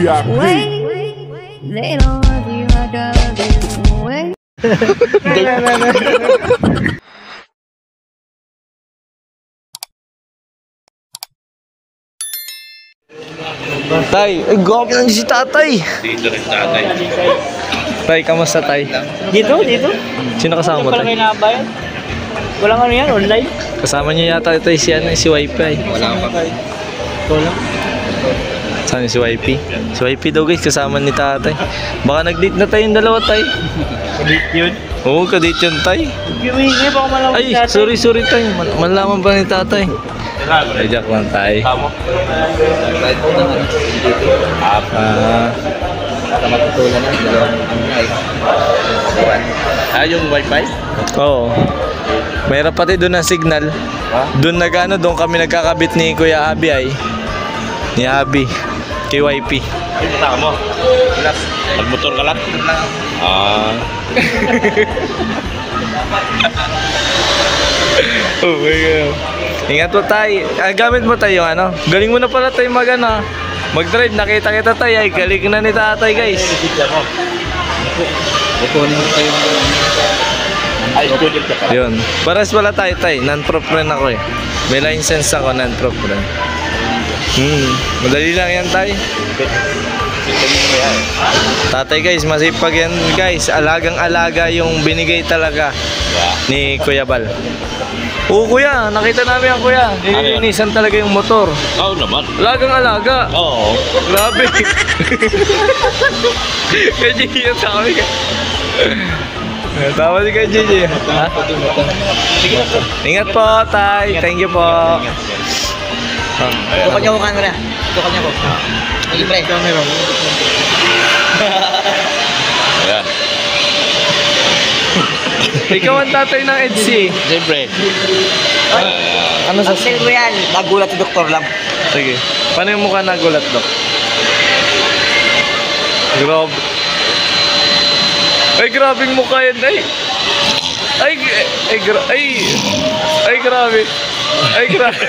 Wait, they don't love you, I love you. Wait. Tay, ay gobi lang si tatay. Dito rin tatay. Tay, kamusta tay? Dito? Sino kasama mo tay? Walang ano yan, online? Kasama niyo yata tay si Wifi. Wala pa. Wala. Saan si Wifi? Si Wifi daw guys, kasama ni tatay. Baka nag-date na tayong dalawa tay. Kadate yun? Oo, kadate yun tay. Humingi pa ako malaman Ay, sorry tay. Malaman pa ni tatay. Ay, joke lang tay. Kahit po naman dito. Sa matutulan ng dalawang yung wifi? Oo. Mayroon pati doon ng signal. Doon doon kami nagkakabit ni Kuya Abi ay. Ni Abi. Kay Wifi. Ay, butaka mo. Magmotor ka lang? Oh my God. Ingat po tayo. Gamit mo tayo ano. Galing mo na pala tayo mag-drive. Nakita kita tayo. Ay, galing na ni tatay guys. Kukunin mo tayo. Ay, student ka pa. Yun. Paras pala tayo tayo. Non-prop rin ako eh. May license ako, non-prop rin. Madali lang yan tayo. Tatay guys, masipag yan guys. Alagang-alaga yung binigay talaga ni Kuya Bal. Oo kuya, nakita namin ang kuya. Nililinisan talaga yung motor. Oo naman. Alagang-alaga. Oo. Grabe. Kaya Gigi yung sabi ka. Tama si Kaya Gigi. Ha? Ingat po tay. Thank you po. Tukot niya ko camera. Tukot niya ko. Libre. Camera. Ayan. Ikaw ang tatay ng EDC. Siyempre. Ano sa... Ang mo yan, nagulat si doktor lang. Sige. Paano yung mukha nagulat, Dok? Grabe. Ay, grabing mukha yan, ay. Ay, grabe. Ay, grabe.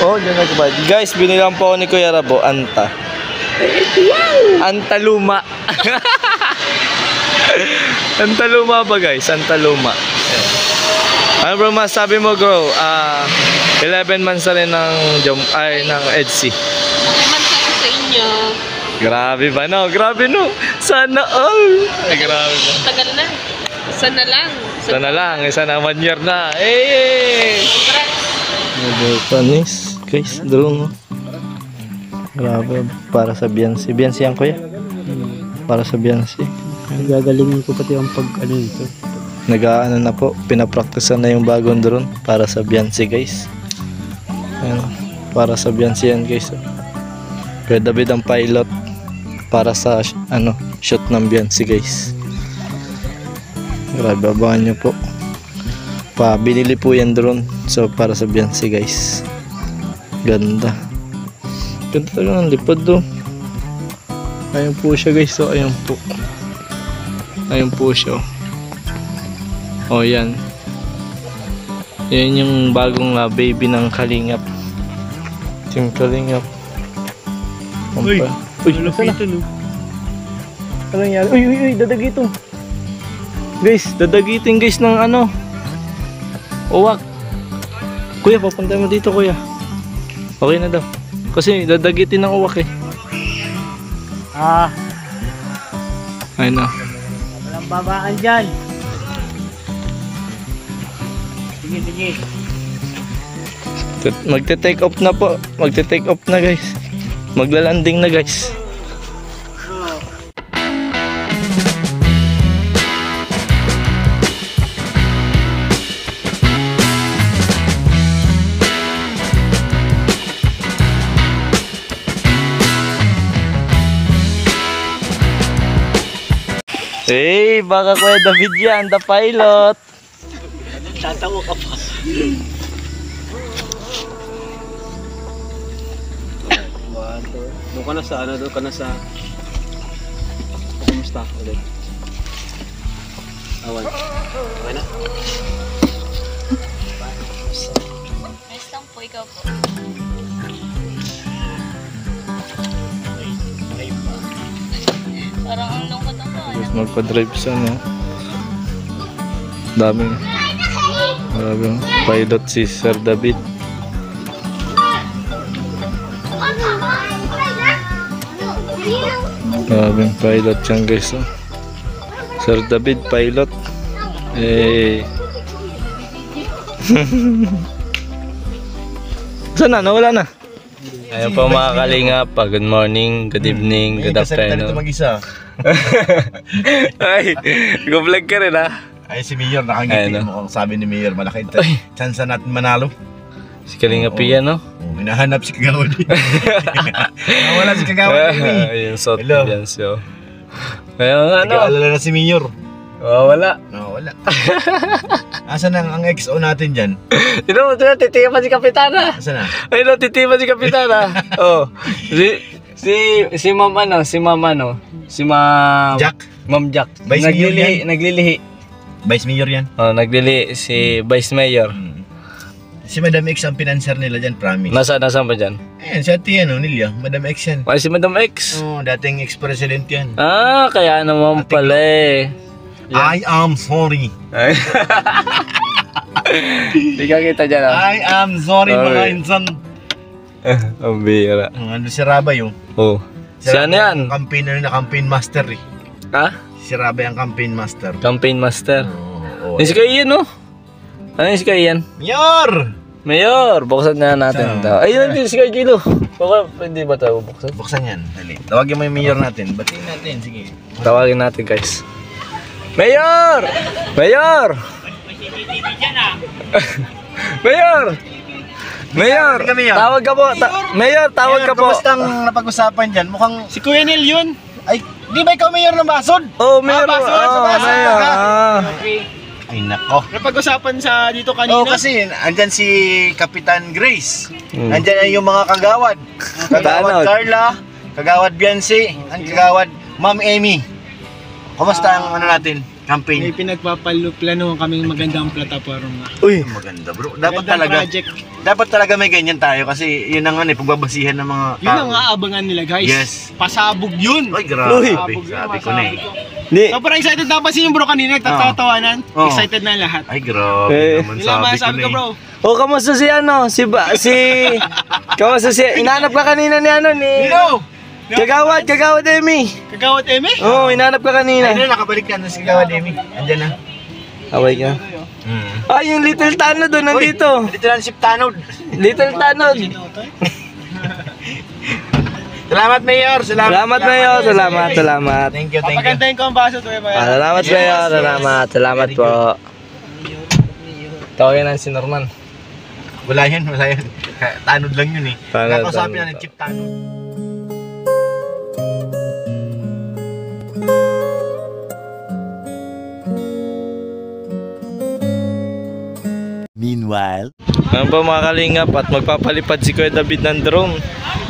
Oh, yun nagbayad. Guys, binilang po ako ni Kuya Rabo, Anta. Antaluma. Antaluma ba guys? Antaluma. Ano bro, masabi mo bro? 11 months na rin ng EDC. Naman sa inyo. Grabe ba no? Grabe no? Sana all. Ay grabe ba? Tagal na. Sana lang. Sana lang. Sana 1 year na. Eh! Panis. Guys, drone no? Grabe. Para sa Beyonce. Beyonce yan kuya? Para sa Beyonce. Gagalingin ko pati ang pag-ano ito. Nag-aano na po. Pinapraktisan na yung bagong drone. Para sa Beyonce guys. Ayan. Para sa Beyonce yan guys. Kuya David ang pilot. Para sa shoot ng Beyonce guys. Grabe, abangan nyo po. Binili po yan drone. So para sa Beyonce guys. Ganda. Ganda talaga ng lipad do. Ayun po siya guys. So ayun po. Ayun po siya. Oh yan. Yan yung bagong baby ng Kalingap. Team Kalingap. Uy, lapitan no. Ano nangyari? Uy, dadagitin. Guys, dadagitin guys ng uwak. Kuya, papunta mo dito kuya. Okay na daw. Kasi dadagitin ng uwak eh. Ayun na. Walang babaan dyan. Sige. Magte-take off na po. Magte-take off na guys. Maglalanding na guys. Hey, baka Kuya David yan, the pilot. Tatawa ka pa. Doon ka na sa doon ka na sa... Kumusta ulit? Awan. Okay na? Nice lang po, ikaw po. Parang ang lungkot ang to. Tapos magpa-drive siya, no? Dami. Grabe, oh. Pilot si Sir David. Grabe, pilot yan guys, oh. Sir David, pilot. Eh. Saan na? Nawala na. Ayun po mga kalingap. Good morning, good evening, good afternoon. mag-isa. Ay, go-vlog ka rin ha. Ay, si Mayor, nakangiti mo. Sabi ni Mayor, malaki chance natin manalo. Si Kalingap yan, no? Hinahanap si Kagawad. Nawala si Kagawad. Ayun, so yan siya. Ayun, ano? Nag-aalala na si Mayor. Wala. Nawala. Asan ang XO natin dyan? Sino mo, titipan si Kapitana. Asan na? Ayun, titipan si Kapitana. Oh, si Ma'am ano, si Ma'am Jack? Ma'am Jack. Vice Mayor yan? Naglilihi. Vice Mayor yan? Oh, naglilihi si Vice Mayor. Si Madam X ang pinanser nila dyan, promise. Nasaan pa dyan? Ayan, si Ate Nilya, Madam X yan. Ay, si Madam X. Dating ex-president yan. Ah, kaya naman pala eh. I am sorry. Ay. Hindi ka kita dyan ah. I am sorry mga insan. Ang bira. Ano si Rabay oh. Oh. Si ano yan? Campaigner na campaign master eh. Ha? Si Rabay ang campaign master. Campaign master. Oo. Yung si Kayan no? Ano yung si Kayan? Mayor! Buksan na natin. Ayun din si Kajilo. Baka hindi ba tayo buksan? Buksan yan. Dali. Tawagin mo yung mayor natin. Batiin natin. Sige. Tawagin natin guys. Mayor! Mayor! Mayor! Mayor! Tawag ka po. Mayor, tawag ka po. Kamusta ang napag-usapan dyan? Mukhang Si Kuya Nel yun. ay, di ba ikaw mayor ng Basod? Oh, Mayor. Basod, Mayor. Ay nako. Napag-usapan sa dito kanina. Oo kasi andyan si Kapitan Grace. Hmm. Andyan na yung mga kagawad. Kagawad Tanod. Carla, kagawad Biancy, ang kagawad Ma'am Amy. Kumusta ang ano natin? Campaign. May pinagpapaplano kaming magandang plataforma. Uy. Maganda bro. Dapat Magandang talaga. project. Dapat talaga may ganyan tayo kasi yun ang pagbabasihan ng mga Yun ang aabangan nila guys. Yes. Pasabog yun. Ay grabe. Uy. Sabi ko na eh. Di. Sobrang excited napansin yung bro kanina, nagtatawanan. Oo. Excited na lahat. Ay grabe naman Yun lang sabi ko masabi na ko eh. bro. Oh, kamusta si ano? Kamusta si inaanap ka kanina ni ano ni Kagawad Emi. Kagawad Eme? Oh, inaanap ka kanina. Ay na, nakabalik na si Kagawad Amy. Andyan na. Away ka. Ah, yung Little Tanod doon nandito. Dito lang si Tanod. Little Tanod. Salamat Mayor. Salamat Mayor. Salamat. Thank you. Papagandahin ko ang baso to. Salamat Mayor. Salamat po. Tawagin natin si Norman. Wala yan. Tanod lang yun eh. Tanod. Nakausapin na ni Chip Tanod. Meanwhile, ano ba mga kalingap at magpapalipad si Kuya David ng drone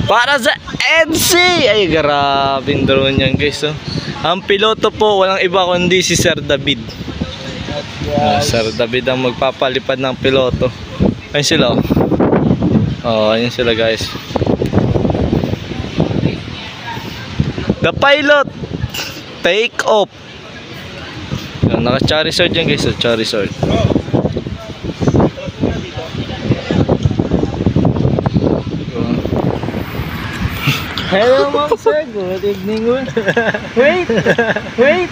para sa EDC. Ay grabing drone yan guys oh. Ang piloto po walang iba kundi si Sir David. Sir David ang magpapalipad ng piloto. Ayun sila oh. Ayun sila guys. The pilot take off. Naka-Charizard yan guys, Charizard. Hello, Ma'am Sir. Good evening. Wait. Say, wait.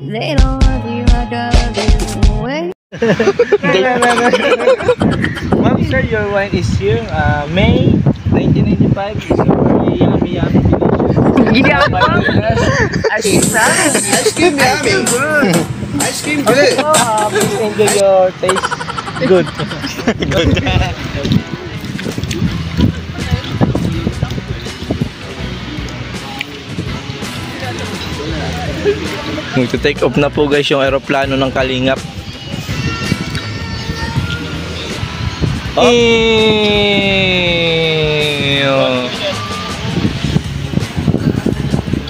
They don't love you, I love you. Wait. Ma'am Sir, your wine is here. May 1995. It's a very yummy Ice cream yummy. Ice cream good. Please enjoy your taste. Good. Magte-take off na po guys yung aeroplano ng Kalingap.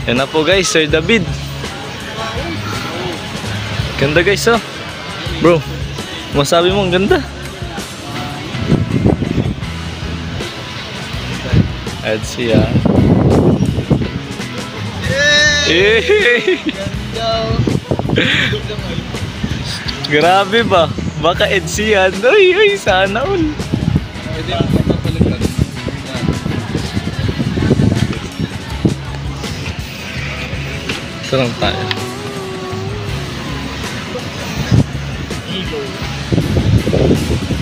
Yan na po guys, Sir David. Ganda guys oh. Bro, masabi mo ang ganda. Ed Sheeran. Eh. Grabe ba? Baka Ed Sheeran. Uy, sana all. Sarang tayo.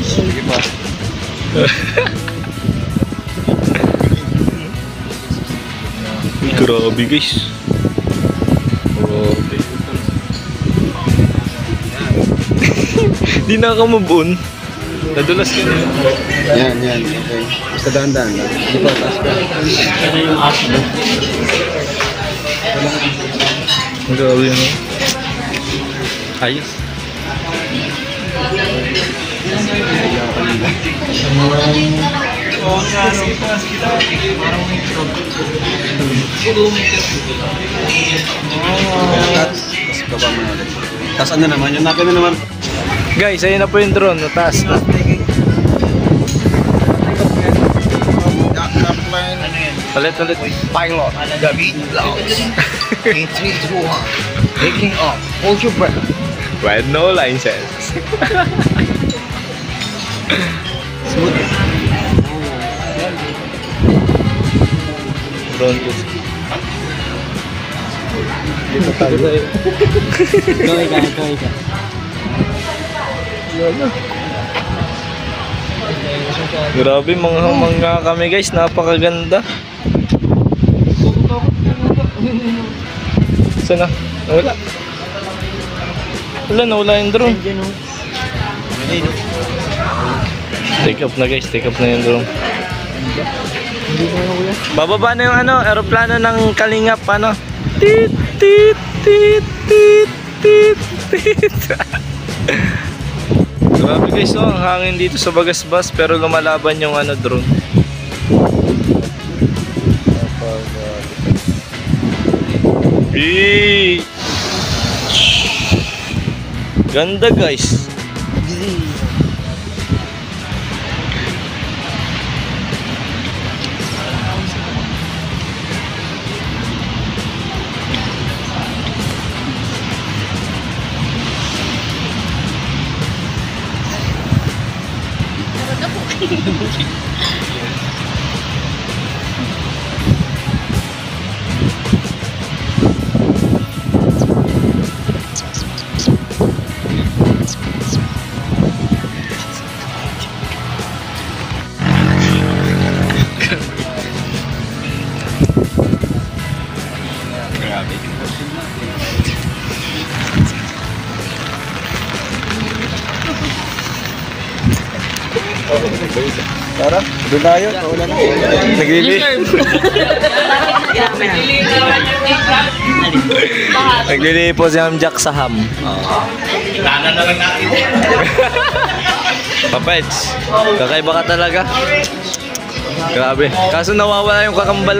Sige pa. Grabe guys. Grabe. Di na ka move on. Nadulas ka na. Yan. Okay. Basta dahan-dahan lang. Di pa, taas ka. Grabe yun. Ayos. Tapos ano naman, yung nakin na naman. Guys, ayun na po yung drone. Nataas na. Ulit. Pilot, David Laos. 3, 2, 1. Taking off. Hold your breath. With no license. Smooth. Drone po. Dito tayo sa'yo. Gawin ka. Grabe, mga kami guys. Napakaganda. Saan na? Wala. Nawala yung drone. Take up na guys, take up na yung drone. Bababa na yung aeroplano ng Kalingap, Tit, tit, tit, tit, tit, tit. Grabe guys, ang hangin dito sa Bagasbas, pero lumalaban yung drone. Ganda guys. Tara, doon tayo. Wala na. Naglili po si Ma'am Jack sa ham. Lana na lang natin. Papets, kakaiba ka talaga. Grabe. Kaso nawawala yung kakambal,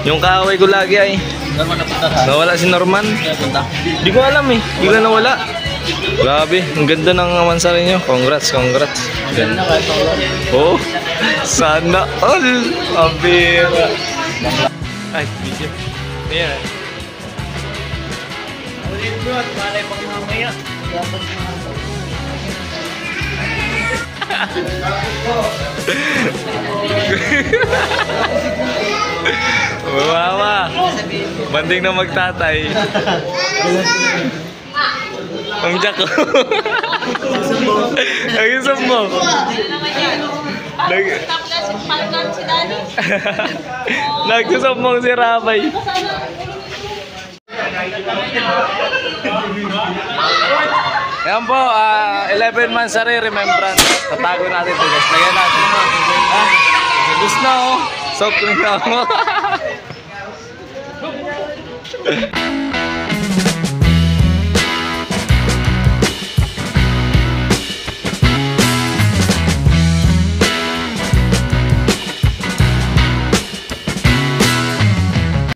yung kaaway ko lagi nawala si Norman. Di ko alam bigla nawala. Grabe, ang ganda ng mansari nyo. Congrats. Ganda. Oh, sana all. Abira. Ay, video. Ayan. Wawa. Banding na magtatay. Ang Jack ko. Nag-isumbo. Nagsusumbong si Rabay. Ayan po, 11 Mansari Remembrance. Tatago natin ito guys. Lagyan natin. Gusto na Soft drink na ako.